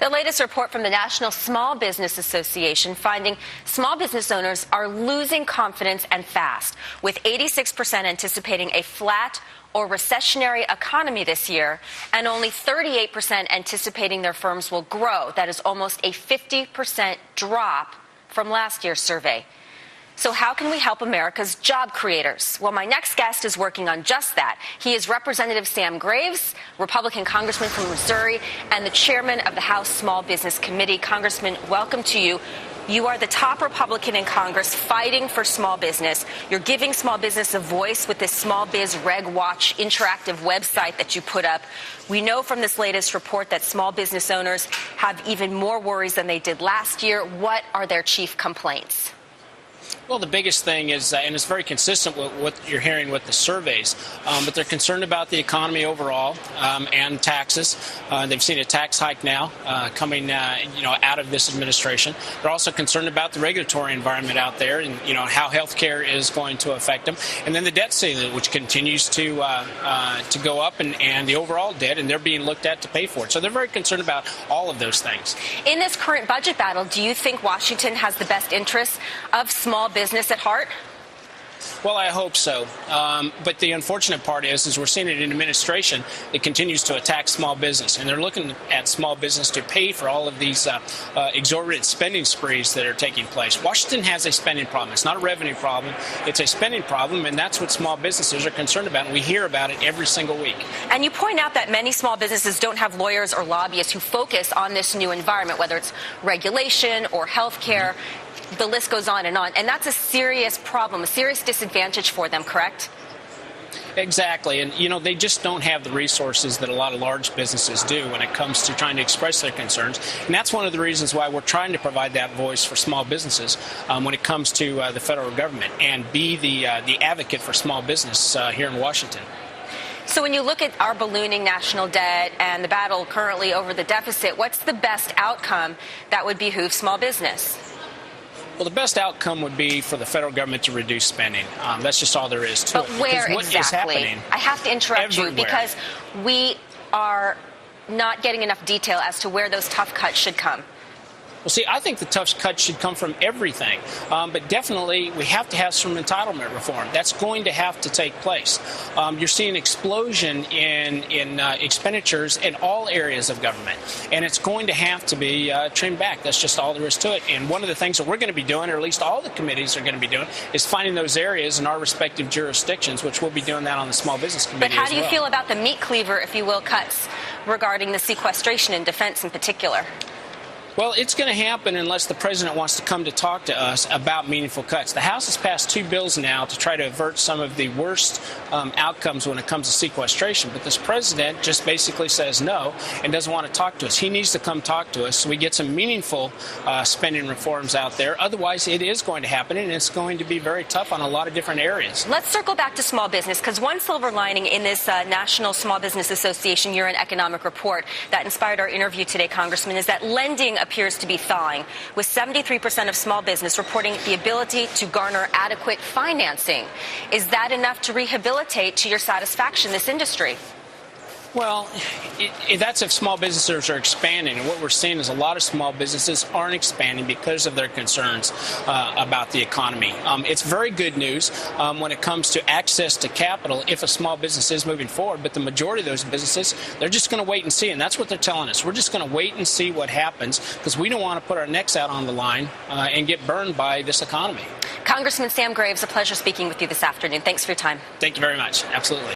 The latest report from the National Small Business Association finding small business owners are losing confidence and fast, with 86% anticipating a flat or recessionary economy this year, and only 38% anticipating their firms will grow. That is almost a 50% drop from last year's survey. So how can we help America's job creators? Well, my next guest is working on just that. He is Representative Sam Graves, Republican Congressman from Missouri, and the chairman of the House Small Business Committee. Congressman, welcome to you. You are the top Republican in Congress fighting for small business. You're giving small business a voice with this Small Biz Reg Watch interactive website that you put up. We know from this latest report that small business owners have even more worries than they did last year. What are their chief complaints? Well, the biggest thing is, and it's very consistent with what you're hearing with the surveys, but they're concerned about the economy overall and taxes. They've seen a tax hike now coming, out of this administration. They're also concerned about the regulatory environment out there and, how health care is going to affect them. And then the debt ceiling, which continues to go up, and the overall debt, and they're being looked at to pay for it. So they're very concerned about all of those things. In this current budget battle, do you think Washington has the best interests of small business at heart? Well, I hope so. But the unfortunate part is we're seeing it in administration that continues to attack small business. And they're looking at small business to pay for all of these exorbitant spending sprees that are taking place. Washington has a spending problem. It's not a revenue problem. It's a spending problem, and that's what small businesses are concerned about. And we hear about it every single week. And you point out that many small businesses don't have lawyers or lobbyists who focus on this new environment, whether it's regulation or health care. The list goes on. And that's a serious problem, a serious disadvantage for them, correct? Exactly. And, they just don't have the resources that a lot of large businesses do when it comes to trying to express their concerns. And that's one of the reasons why we're trying to provide that voice for small businesses when it comes to the federal government and be the advocate for small business here in Washington. So when you look at our ballooning national debt and the battle currently over the deficit, what's the best outcome that would behoove small business? Well, the best outcome would be for the federal government to reduce spending. That's just all there is to it. But where exactly? I have to interrupt you because we are not getting enough detail as to where those tough cuts should come. Well, see, I think the tough cuts should come from everything. But definitely, we have to have some entitlement reform. That's going to have to take place. You're seeing an explosion in expenditures in all areas of government. And it's going to have to be trimmed back. That's just all there is to it. And one of the things that we're going to be doing, or at least all the committees are going to be doing, is finding those areas in our respective jurisdictions, which we'll be doing that on the Small Business Committee as well. But how do you feel about the meat cleaver, if you will, cuts regarding the sequestration and defense in particular? Well, it's going to happen unless the president wants to come to talk to us about meaningful cuts. The House has passed 2 bills now to try to avert some of the worst outcomes when it comes to sequestration. But this president just basically says no and doesn't want to talk to us. He needs to come talk to us so we get some meaningful spending reforms out there. Otherwise, it is going to happen, and it's going to be very tough on a lot of different areas. Let's circle back to small business, because one silver lining in this National Small Business Association year-end economic report that inspired our interview today, Congressman, is that lending appears to be thawing, with 73% of small business reporting the ability to garner adequate financing. Is that enough to rehabilitate to your satisfaction this industry? Well, that's if small businesses are expanding. And what we're seeing is a lot of small businesses aren't expanding because of their concerns about the economy. It's very good news when it comes to access to capital if a small business is moving forward. But the majority of those businesses, they're just going to wait and see. And that's what they're telling us. We're just going to wait and see what happens because we don't want to put our necks out on the line and get burned by this economy. Congressman Sam Graves, a pleasure speaking with you this afternoon. Thanks for your time. Thank you very much. Absolutely.